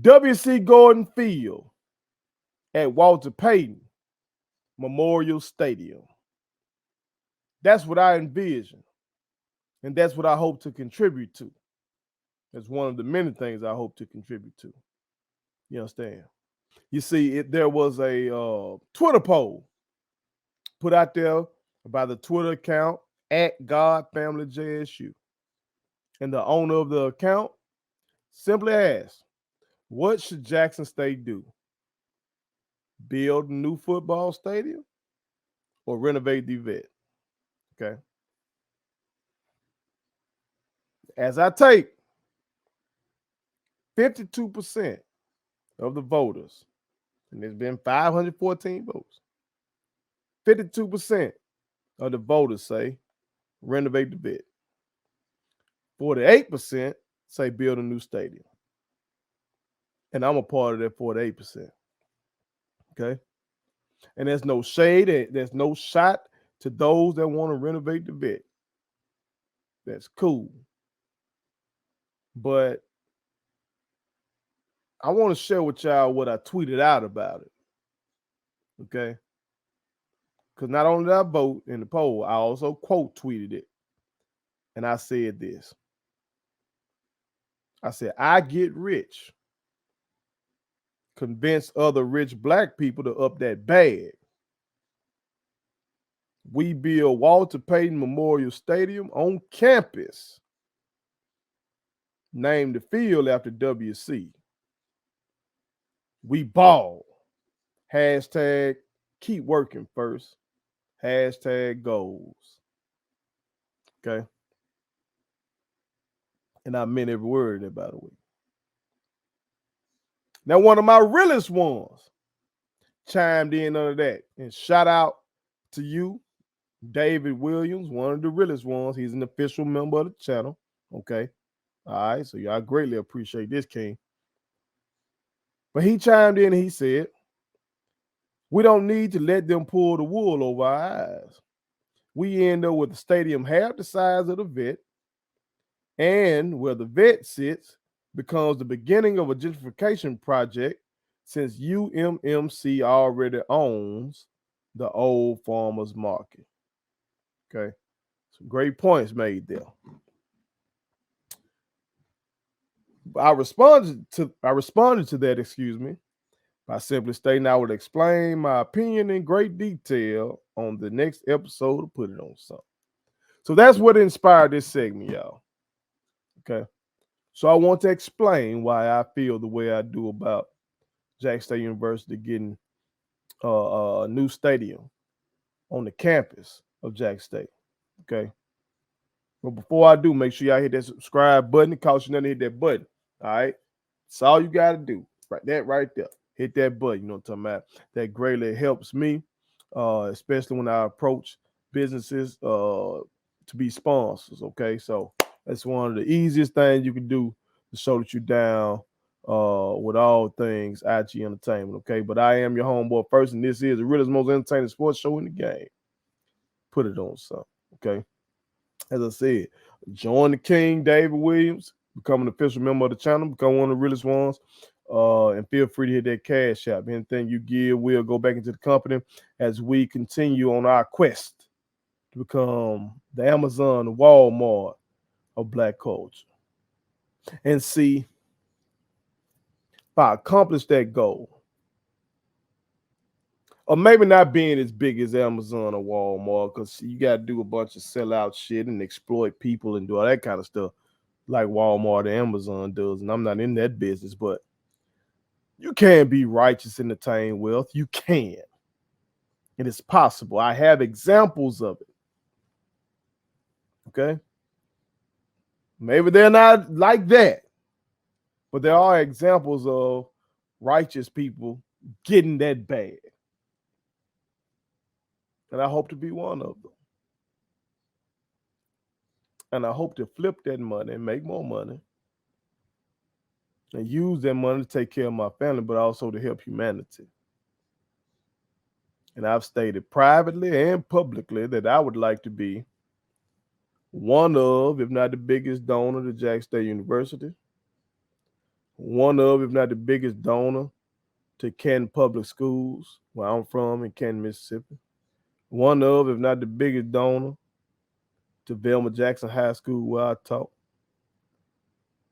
W.C. Gordon Field at Walter Payton Memorial Stadium. That's what I envision, and that's what I hope to contribute to. That's one of the many things I hope to contribute to. You understand? You see, there was a Twitter poll put out there by the Twitter account at GodFamilyJSU. And the owner of the account simply asked, what should Jackson State do? Build a new football stadium or renovate the vet? Okay. As I take 52% of the voters, and there's been 514 votes, 52% of the voters say renovate the vet. 48% say build a new stadium. And I'm a part of that 48%. Okay. And there's no shade, there's no shot to those that want to renovate the vet. That's cool. But I want to share with y'all what I tweeted out about it. Okay. Because not only did I vote in the poll, I also quote tweeted it. And I said this. I said, I get rich. Convince other rich black people to up that bag. We build Walter Payton Memorial Stadium on campus. Named the field after WC. We ball. Hashtag keep working first. Hashtag goals. Okay. And I meant every word of that, by the way. Now, one of my realest ones chimed in under that. And shout out to you, David Williams, one of the realest ones. He's an official member of the channel. Okay. All right. So I greatly appreciate this, King. But he chimed in and he said, we don't need to let them pull the wool over our eyes. We end up with the stadium half the size of the vet, and where the vet sits becomes the beginning of a gentrification project since UMMC already owns the old farmers market. Okay. Some great points made there. I responded to that, by simply stating I would explain my opinion in great detail on the next episode to put it on something. So that's what inspired this segment, y'all. Okay. So I want to explain why I feel the way I do about Jackson State University getting a new stadium on the campus of Jackson State. Okay. But before I do, make sure y'all hit that subscribe button. It costs you nothing to hit that button. All right. That's all you got to do. Right, that right there. Hit that button. You know what I'm talking about? That greatly helps me, especially when I approach businesses to be sponsors. Okay. So that's one of the easiest things you can do to show that you're down with all things IG entertainment. Okay. But I am your homeboy first, and this is the realest, most entertaining sports show in the game. Put it on something. Okay. As I said, join the King, David Williams, become an official member of the channel, become one of the realest ones. And feel free to hit that Cashapp. Anything you give will go back into the company as we continue on our quest to become the Amazon, the Walmart of black culture. And see, if I accomplish that goal, or maybe not being as big as Amazon or Walmart, because you got to do a bunch of sellout shit and exploit people and do all that kind of stuff like Walmart and Amazon does. And I'm not in that business, but you can be righteous and attain wealth. You can. And it's possible. I have examples of it. Okay? Maybe they're not like that, but there are examples of righteous people getting that bag. And I hope to be one of them. And I hope to flip that money and make more money and use that money to take care of my family, but also to help humanity. And I've stated privately and publicly that I would like to be one of, if not the biggest donor to Jackson State University, one of, if not the biggest donor to Canton Public Schools, where I'm from in Canton, Mississippi. One of, if not the biggest donor to Velma Jackson High School, where I taught.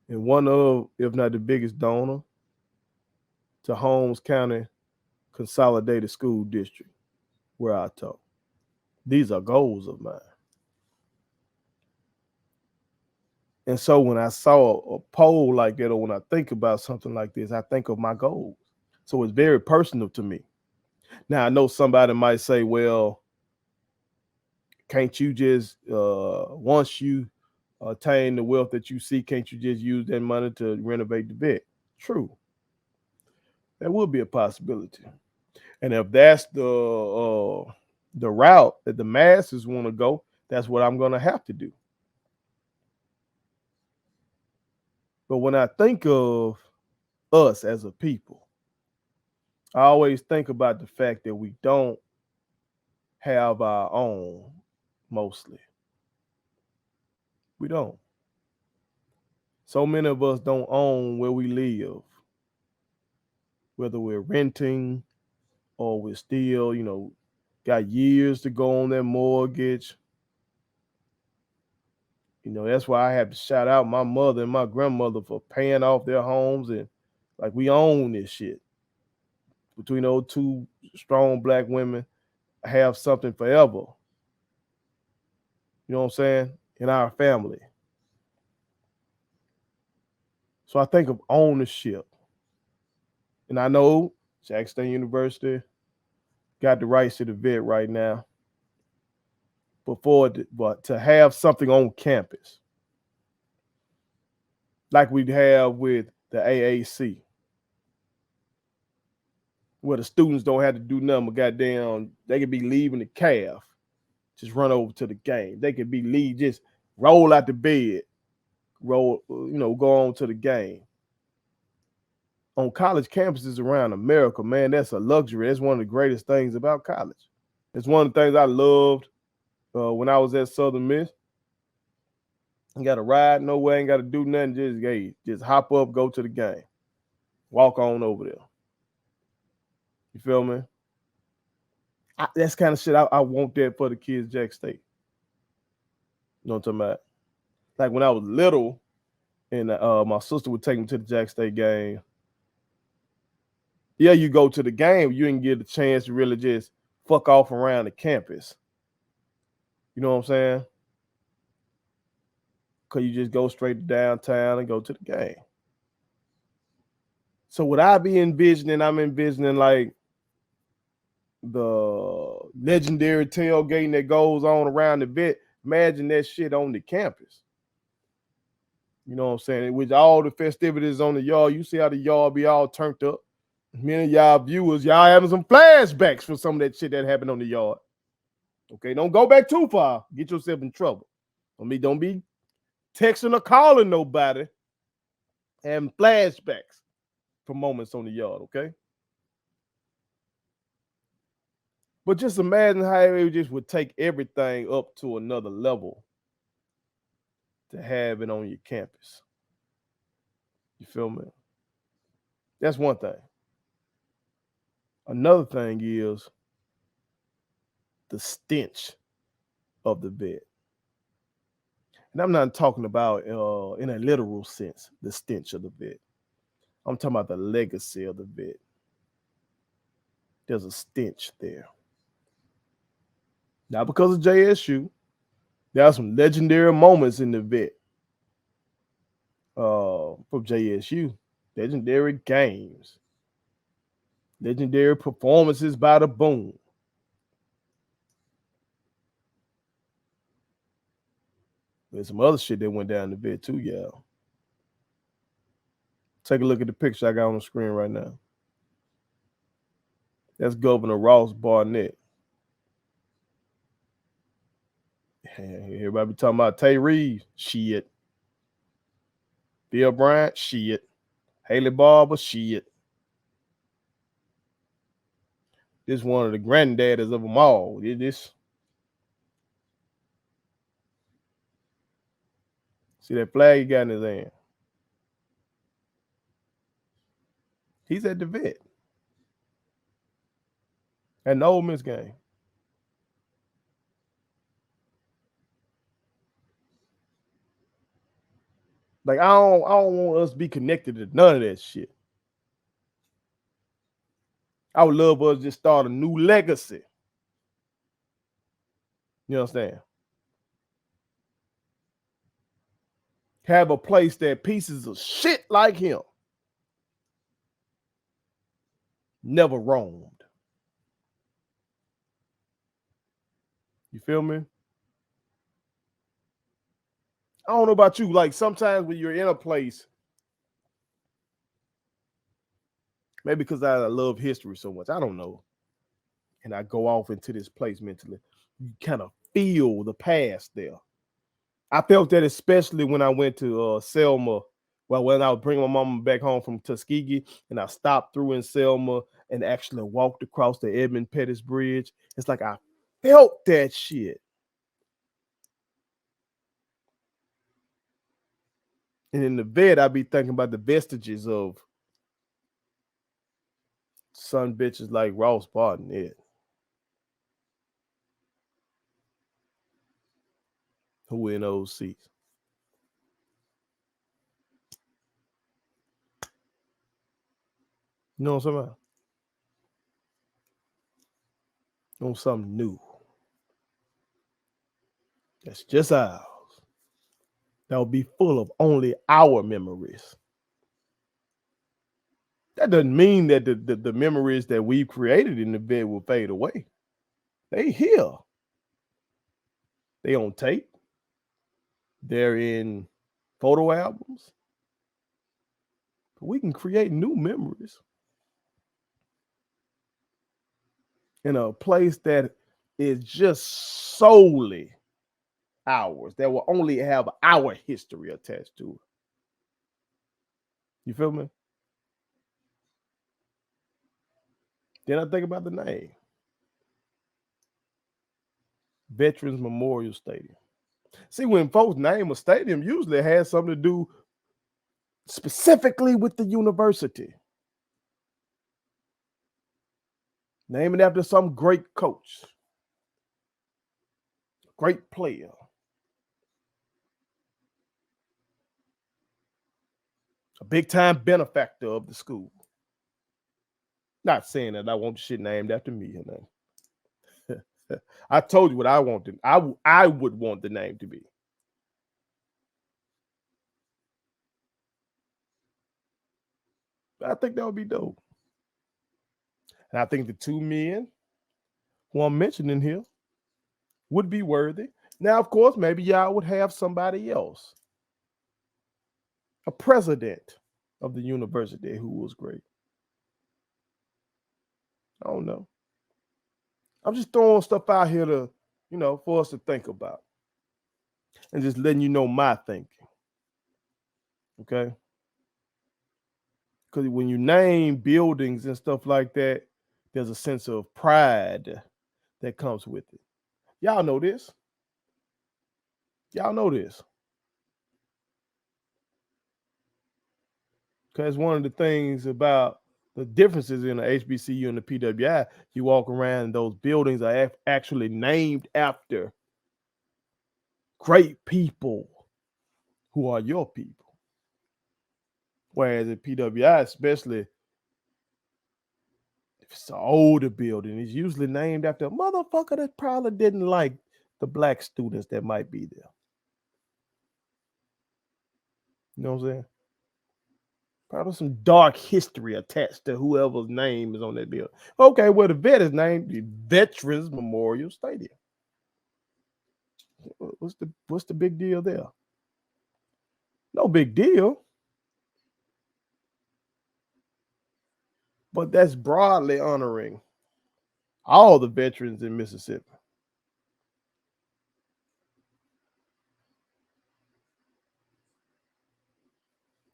And one of, if not the biggest donor to Holmes County Consolidated School District, where I taught. These are goals of mine. And so when I saw a poll like that, or when I think about something like this, I think of my goals. So it's very personal to me. Now, I know somebody might say, well, can't you just, once you attain the wealth that you see, can't you just use that money to renovate the vet? True. That would be a possibility. And if that's the route that the masses want to go, that's what I'm going to have to do. But when I think of us as a people, I always think about the fact that we don't have our own, mostly. We don't. So many of us don't own where we live, whether we're renting or we're still, got years to go on that mortgage. That's why I have to shout out my mother and my grandmother for paying off their homes, and like we own this shit. Between those two strong Black women, have something forever. You know what I'm saying? In our family. So I think of ownership. And I know Jackson State University got the rights to the vet right now. But to have something on campus, like we'd have with the AAC, where the students don't have to do nothing but goddamn, they could be leaving the calf, just run over to the game. They could be just roll out the bed, go on to the game. On college campuses around America, man, that's a luxury. That's one of the greatest things about college. It's one of the things I loved when I was at Southern Miss. Ain't got to ride nowhere, ain't got to do nothing. Just hop up, go to the game, walk on over there. You feel me? That's kind of shit I want that for the kids, Jack State. You know what I'm talking about? Like when I was little, and my sister would take me to the Jack State game. Yeah, you go to the game, you didn't get a chance to really just fuck off around the campus. You know what I'm saying? Because you just go straight to downtown and go to the game. So what I be envisioning, I'm envisioning like the legendary tailgating that goes on around the vet. Imagine that shit on the campus. You know what I'm saying? With all the festivities on the yard, you see how the yard be all turned up. Many of y'all viewers, y'all having some flashbacks for some of that shit that happened on the yard. Okay, don't go back too far. Get yourself in trouble. Don't be texting or calling nobody having flashbacks for moments on the yard, okay? But just imagine how it just would take everything up to another level to have it on your campus. You feel me? That's one thing. Another thing is the stench of the vet. And I'm not talking about in a literal sense, the stench of the vet. I'm talking about the legacy of the vet. There's a stench there. Not because of JSU. There are some legendary moments in the vet from JSU. Legendary games. Legendary performances by the Boom. There's some other shit that went down the vet too, y'all. Take a look at the picture I got on the screen right now. That's Governor Ross Barnett. Everybody be talking about Tay Reeves. Shit. Bill Bryant. Shit. Haley Barber. Shit. This one of the granddaddies of them all. This. See that flag he got in his hand? He's at the vet. At the Ole Miss game. Like I don't want us to be connected to none of that shit. I would love us to just start a new legacy. You understand? Have a place that pieces of shit like him never roamed. You feel me? I don't know about you. Like sometimes when you're in a place, maybe because I love history so much, I don't know. And I go off into this place mentally. You kind of feel the past there. I felt that especially when I went to Selma. Well, when I was bringing my mama back home from Tuskegee, and I stopped through in Selma and actually walked across the Edmund Pettus Bridge. It's like I felt that shit. And in the vet, I be thinking about the vestiges of son bitches like Ross Barton. It. Who in those seats? You know what I'm talking about? On something new. That's just ours. That will be full of only our memories. That doesn't mean that the memories that we've created in the vet will fade away. They here. They on tape. They're in photo albums. But we can create new memories in a place that is just solely ours, that will only have our history attached to it. You feel me? Then I think about the name. Veterans Memorial Stadium. See, when folks name a stadium, usually it has something to do specifically with the university. Name it after some great coach, great player. A big time benefactor of the school. Not saying that I want the shit named after me or nothing. I told you what I wanted. I would want the name to be. I think that would be dope. And I think the two men who I'm mentioning here would be worthy. Now, of course, maybe y'all would have somebody else, a president of the university who was great. I don't know. I'm just throwing stuff out here to, for us to think about and just letting you know my thinking. Okay. Because when you name buildings and stuff like that, there's a sense of pride that comes with it. Y'all know this. Y'all know this. Because one of the things about the differences in the HBCU and the PWI, you walk around, those buildings are actually named after great people who are your people. Whereas at PWI, especially if it's an older building, it's usually named after a motherfucker that probably didn't like the black students that might be there. You know what I'm saying? Probably some dark history attached to whoever's name is on that building. Okay, well, the vet is named the Veterans Memorial Stadium. What's the big deal there? No big deal. But that's broadly honoring all the veterans in Mississippi.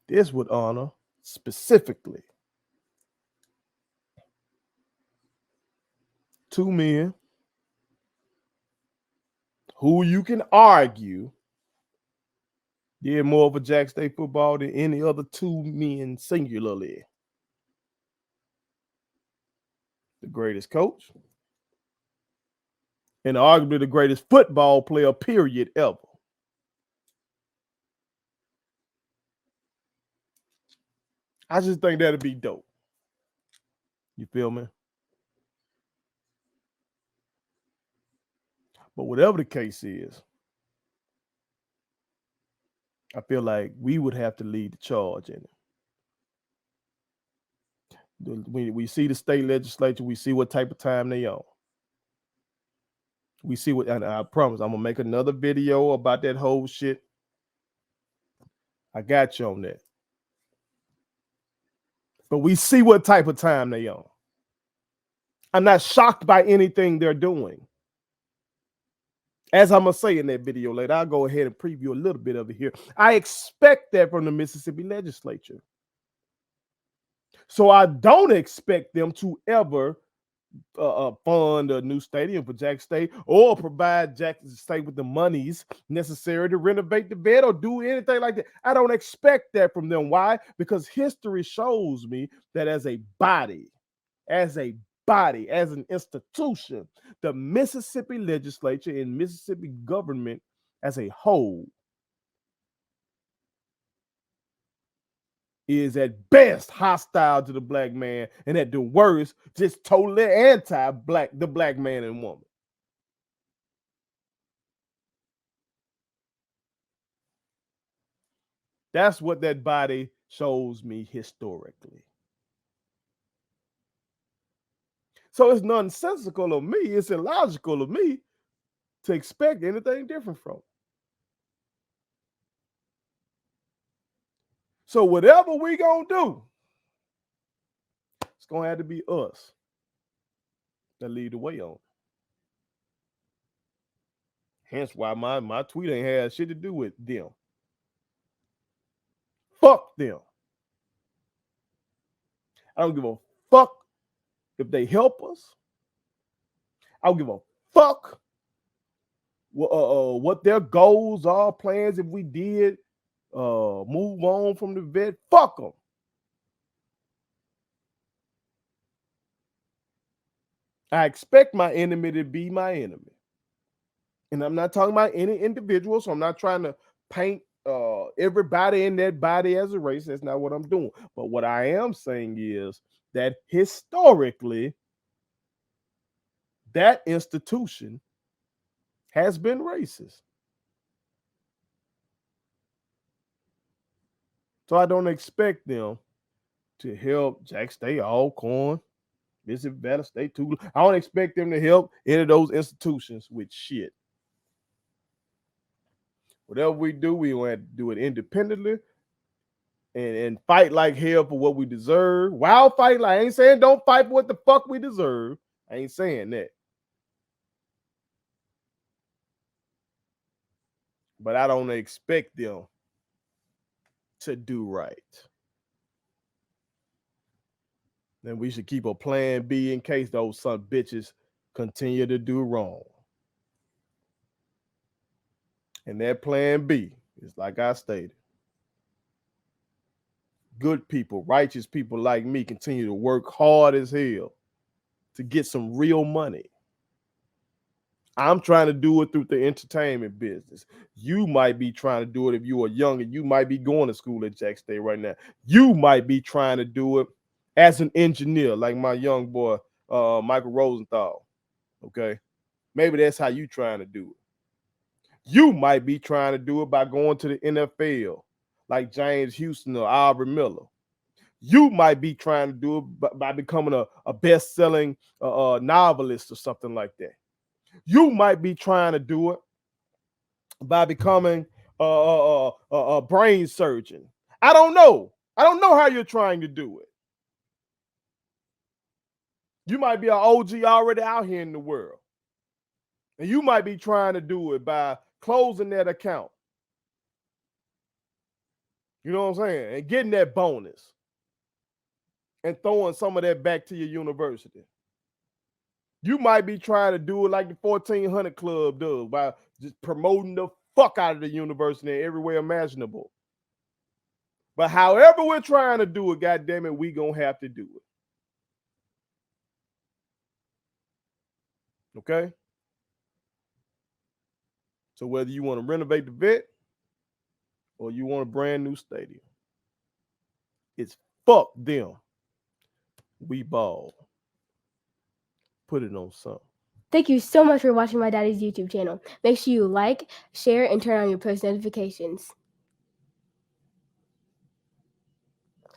This would honor specifically two men who you can argue did more of a Jack State football than any other two men singularly. the greatest coach, and arguably the greatest football player, period, ever. I just think that'd be dope. You feel me? But whatever the case is, I feel like we would have to lead the charge in it. We see the state legislature, we see what type of time they on. We see what, and I promise I'm gonna make another video about that whole shit. I got you on that. But we see what type of time they on. I'm not shocked by anything they're doing. As I'm gonna say in that video later, I'll go ahead and preview a little bit of it here. I expect that from the Mississippi legislature. So I don't expect them to ever fund a new stadium for Jackson State or provide Jackson State with the monies necessary to renovate the vet or do anything like that. I don't expect that from them. Why? Because history shows me that as a body, as an institution, the Mississippi legislature and Mississippi government as a whole is at best hostile to the black man, and at the worst, just totally anti-black, the black man and woman. That's what that body shows me historically. So it's nonsensical of me, it's illogical of me to expect anything different from it. So whatever we gonna do, it's gonna have to be us that lead the way on. Hence why my tweet ain't had shit to do with them. Fuck them. I don't give a fuck if they help us. I don't give a fuck what their goals are, plans if we did move on from the vet. Fuck them. I expect my enemy to be my enemy. And I'm not talking about any individual, so I'm not trying to paint everybody in that body as a race. That's not what I'm doing. But what I am saying is that historically, that institution has been racist. So I don't expect them to help Jack State, Alcorn, Mississippi Valley State, too. I don't expect them to help any of those institutions with shit. Whatever we do, we want to do it independently and fight like hell for what we deserve. While fight, like I ain't saying don't fight for what the fuck we deserve. I ain't saying that. But I don't expect them to do right. Then we should keep a plan B in case those son bitches continue to do wrong. And that plan B is like I stated. Good people, righteous people like me continue to work hard as hell to get some real money. I'm trying to do it through the entertainment business. You might be trying to do it if you are young and you might be going to school at Jack State right now. You might be trying to do it as an engineer, like my young boy, Michael Rosenthal. Okay. Maybe that's how you trying to do it. You might be trying to do it by going to the NFL, like James Houston or Aubrey Miller. You might be trying to do it by becoming a best-selling novelist or something like that. You might be trying to do it by becoming a brain surgeon. I don't know. I don't know how you're trying to do it. You might be an OG already out here in the world. And you might be trying to do it by closing that account. You know what I'm saying? And getting that bonus. And throwing some of that back to your university. You might be trying to do it like the 1400 Club does by just promoting the fuck out of the university in every way imaginable. But however we're trying to do it, goddamn it, we gonna have to do it. Okay? So whether you want to renovate the vet or you want a brand new stadium, it's fuck them. We ball. Put it on something. Thank you so much for watching my daddy's YouTube channel. Make sure you like, share, and turn on your post notifications.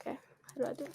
Okay, how do I do it?